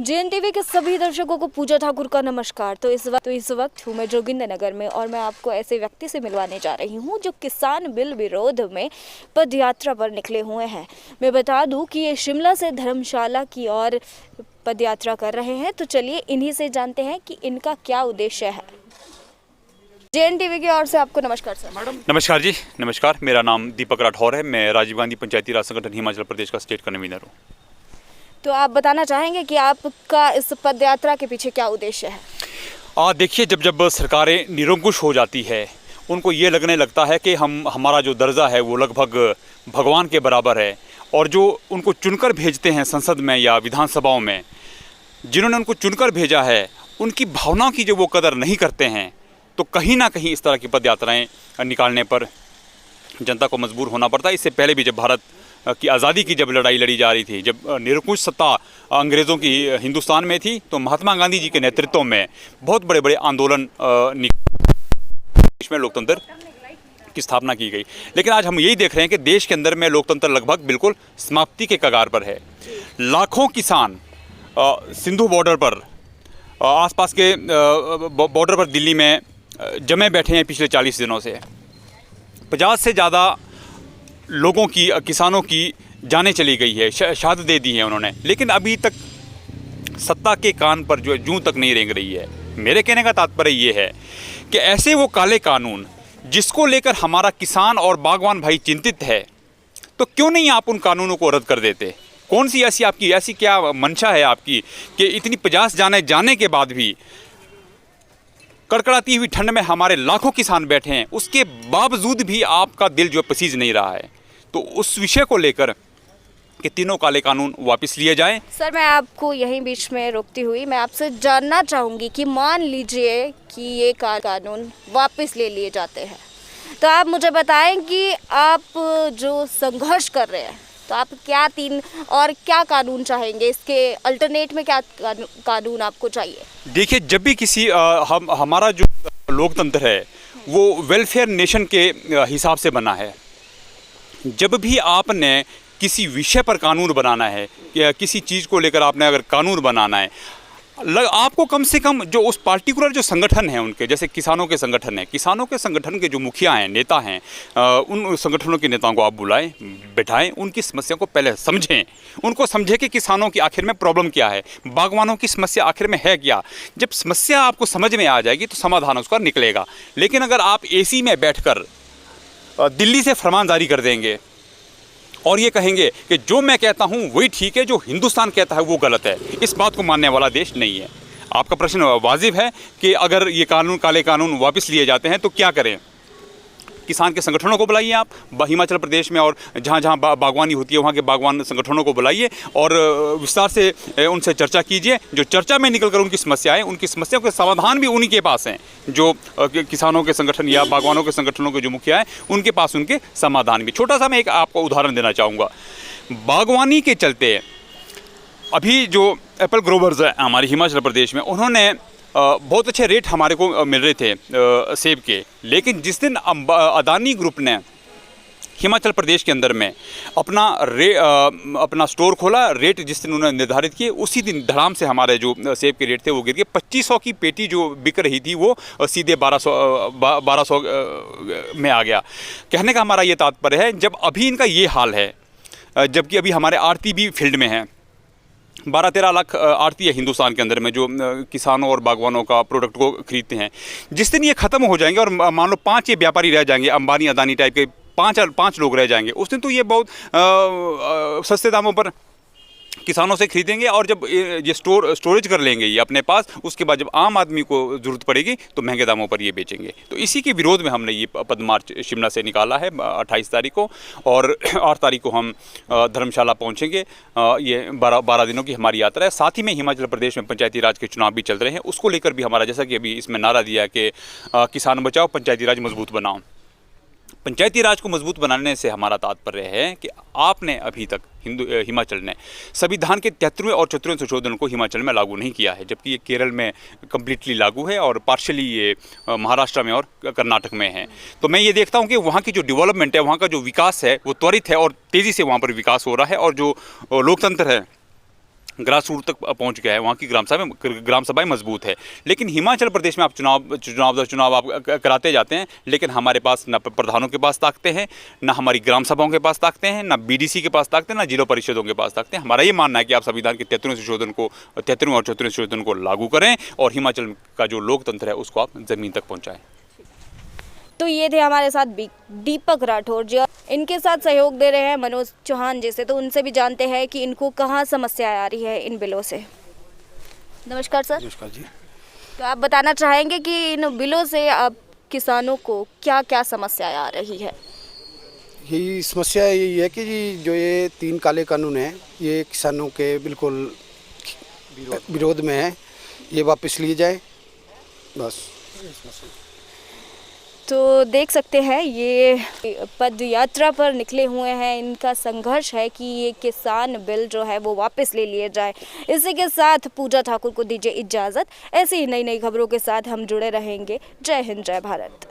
जेएनटीवी के सभी दर्शकों को पूजा ठाकुर का नमस्कार। तो इस वक्त हूँ मैं जोगिंदरनगर में और मैं आपको ऐसे व्यक्ति से मिलवाने जा रही हूँ जो किसान बिल विरोध में पद यात्रा पर निकले हुए हैं। मैं बता दूं कि ये शिमला से धर्मशाला की ओर पद यात्रा कर रहे हैं। तो चलिए इन्हीं से जानते हैं कि इनका क्या उद्देश्य है। जेएनटीवी की ओर से आपको नमस्कार सर। नमस्कार जी, नमस्कार। मेरा नाम दीपक राठौर है। मैं राजीव गांधी पंचायती राज संगठन हिमाचल प्रदेश का स्टेट कन्वीनर हूँ। तो आप बताना चाहेंगे कि आपका इस पद यात्रा के पीछे क्या उद्देश्य है? देखिए, जब सरकारें निरंकुश हो जाती है, उनको ये लगने लगता है कि हमारा जो दर्जा है वो लगभग भगवान के बराबर है, और जो उनको चुनकर भेजते हैं संसद में या विधानसभाओं में, जिन्होंने उनको चुनकर भेजा है, उनकी भावनाओं की जो वो कदर नहीं करते हैं, तो कहीं ना कहीं इस तरह की पद यात्राएँ निकालने पर जनता को मजबूर होना पड़ता है। इससे पहले भी जब भारत की आज़ादी की जब लड़ाई लड़ी जा रही थी, जब निरंकुश सत्ता अंग्रेज़ों की हिंदुस्तान में थी, तो महात्मा गांधी जी के नेतृत्व में बहुत बड़े बड़े आंदोलन देश में लोकतंत्र की स्थापना की गई। लेकिन आज हम यही देख रहे हैं कि देश के अंदर में लोकतंत्र लगभग बिल्कुल समाप्ति के कगार पर है। लाखों किसान सिंधु बॉर्डर पर, आसपास के बॉर्डर पर दिल्ली में जमे बैठे हैं पिछले 40 दिनों से। 50 से ज़्यादा लोगों की, किसानों की जानें चली गई है, शहादत दे दी है उन्होंने, लेकिन अभी तक सत्ता के कान पर जो जूं तक नहीं रेंग रही है। मेरे कहने का तात्पर्य ये है कि ऐसे वो काले कानून जिसको लेकर हमारा किसान और बागवान भाई चिंतित है, तो क्यों नहीं आप उन कानूनों को रद्द कर देते? कौन सी ऐसी क्या मंशा है आपकी कि इतनी 50 जाने जाने के बाद भी कड़कड़ाती हुई ठंड में हमारे लाखों किसान बैठे हैं, उसके बावजूद भी आपका दिल जो पसीज नहीं रहा है? तो उस विषय को लेकर कि तीनों काले कानून वापस लिए जाएं। सर, मैं आपको यहीं बीच में रोकती हुई मैं आपसे जानना चाहूँगी कि मान लीजिए कि ये कानून वापस ले लिए जाते हैं, तो आप मुझे बताएं कि आप जो संघर्ष कर रहे हैं, तो आप क्या कानून चाहेंगे? इसके अल्टरनेट में क्या कानून आपको चाहिए? देखिए, जब भी किसी हमारा जो लोकतंत्र है वो वेलफेयर नेशन के हिसाब से बना है। जब भी आपने किसी विषय पर कानून बनाना है या किसी चीज़ को लेकर आपने अगर कानून बनाना है, आपको कम से कम जो उस पार्टिकुलर जो संगठन है उनके, जैसे किसानों के संगठन है, किसानों के संगठन के जो मुखिया हैं, नेता हैं, उन संगठनों के नेताओं को आप बुलाएं, बैठाएं, उनकी समस्या को पहले समझें, उनको समझें कि किसानों की आखिर में प्रॉब्लम क्या है, बागवानों की समस्या आखिर में है क्या। जब समस्या आपको समझ में आ जाएगी तो समाधान उसका निकलेगा। लेकिन अगर आप AC में बैठकर दिल्ली से फरमान जारी कर देंगे और ये कहेंगे कि जो मैं कहता हूँ वही ठीक है, जो हिंदुस्तान कहता है वो गलत है, इस बात को मानने वाला देश नहीं है। आपका प्रश्न वाजिब है कि अगर ये काले कानून वापस लिए जाते हैं तो क्या करें? किसान के संगठनों को बुलाइए आप हिमाचल प्रदेश में, और जहाँ जहाँ बागवानी होती है वहाँ के बागवान संगठनों को बुलाइए और विस्तार से उनसे चर्चा कीजिए। जो चर्चा में निकल कर उनकी समस्याएं, उनकी समस्याओं के समाधान भी उन्हीं के पास हैं। जो किसानों के संगठन या बागवानों के संगठनों के जो मुखिया हैं, उनके पास उनके समाधान भी। छोटा सा मैं एक आपको उदाहरण देना चाहूँगा। बागवानी के चलते अभी जो एप्पल ग्रोवर्स है हमारे हिमाचल प्रदेश में, उन्होंने बहुत अच्छे रेट हमारे को मिल रहे थे सेब के। लेकिन जिस दिन अदानी ग्रुप ने हिमाचल प्रदेश के अंदर में अपना स्टोर खोला, रेट जिस दिन उन्होंने निर्धारित किए, उसी दिन धड़ाम से हमारे जो सेब के रेट थे वो गिर गए। 2500 की पेटी जो बिक रही थी वो सीधे 1200 में आ गया। कहने का हमारा ये तात्पर्य है, जब अभी इनका ये हाल है, जबकि अभी हमारे आड़ती भी फील्ड में हैं, 12-13 लाख आड़ती है हिंदुस्तान के अंदर में जो किसानों और बागवानों का प्रोडक्ट को खरीदते हैं। जिस दिन ये ख़त्म हो जाएंगे और मान लो 5 ये व्यापारी रह जाएंगे, अंबानी अदानी टाइप के 5 लोग रह जाएंगे, उस दिन तो ये बहुत सस्ते दामों पर किसानों से खरीदेंगे। और जब ये स्टोरेज कर लेंगे ये अपने पास, उसके बाद जब आम आदमी को ज़रूरत पड़ेगी तो महंगे दामों पर ये बेचेंगे। तो इसी के विरोध में हमने ये पद मार्च शिमला से निकाला है 28 तारीख को, और 8 तारीख को हम धर्मशाला पहुंचेंगे। ये 12 दिनों की हमारी यात्रा है। साथ ही में हिमाचल प्रदेश में पंचायती राज के चुनाव भी चल रहे हैं, उसको लेकर भी हमारा, जैसा कि अभी इसमें नारा दिया है कि किसान बचाओ, पंचायती राज मजबूत बनाओ। पंचायती राज को मजबूत बनाने से हमारा तात्पर्य है कि आपने अभी तक हिमाचल ने संविधान के 73वें और 74वें संशोधन को हिमाचल में लागू नहीं किया है, जबकि ये केरल में कम्प्लीटली लागू है और पार्शली ये महाराष्ट्र में और कर्नाटक में है। तो मैं ये देखता हूँ कि वहाँ की जो डेवलपमेंट है, वहाँ का जो विकास है वो त्वरित है और तेज़ी से वहाँ पर विकास हो रहा है, और जो लोकतंत्र है ग्रास रूट तक पहुंच गया है, वहाँ की ग्राम सभाएं मजबूत है। लेकिन हिमाचल प्रदेश में आप चुनाव आप कराते जाते हैं, लेकिन हमारे पास ना प्रधानों के पास ताकतें हैं, ना हमारी ग्राम सभाओं के पास ताकतें हैं, ना बीडीसी के पास ताकतें, ना जिला परिषदों के पास ताकतें हैं। हमारा ये मानना है कि आप संविधान के 33वें और 34वें संशोधन को लागू करें और हिमाचल का जो लोकतंत्र है उसको आप ज़मीन तक पहुँचाएँ। तो ये थे हमारे साथ दीपक राठौर जी, इनके साथ सहयोग दे रहे हैं मनोज चौहान जैसे। तो उनसे भी जानते हैं कि इनको कहाँ समस्या आ रही है इन बिलों से। नमस्कार सर। नमस्कार जी। तो आप बताना चाहेंगे कि इन बिलों से आप किसानों को क्या क्या समस्याएं आ रही है? यही समस्या यही है कि जी जो ये 3 काले कानून हैं ये किसानों के बिल्कुल विरोध में है, ये वापस लिए जाए बस। तो देख सकते हैं ये पद यात्रा पर निकले हुए हैं, इनका संघर्ष है कि ये किसान बिल जो है वो वापस ले लिए जाए। इसी के साथ पूजा ठाकुर को दीजिए इजाज़त। ऐसी ही नई नई खबरों के साथ हम जुड़े रहेंगे। जय हिंद, जय भारत।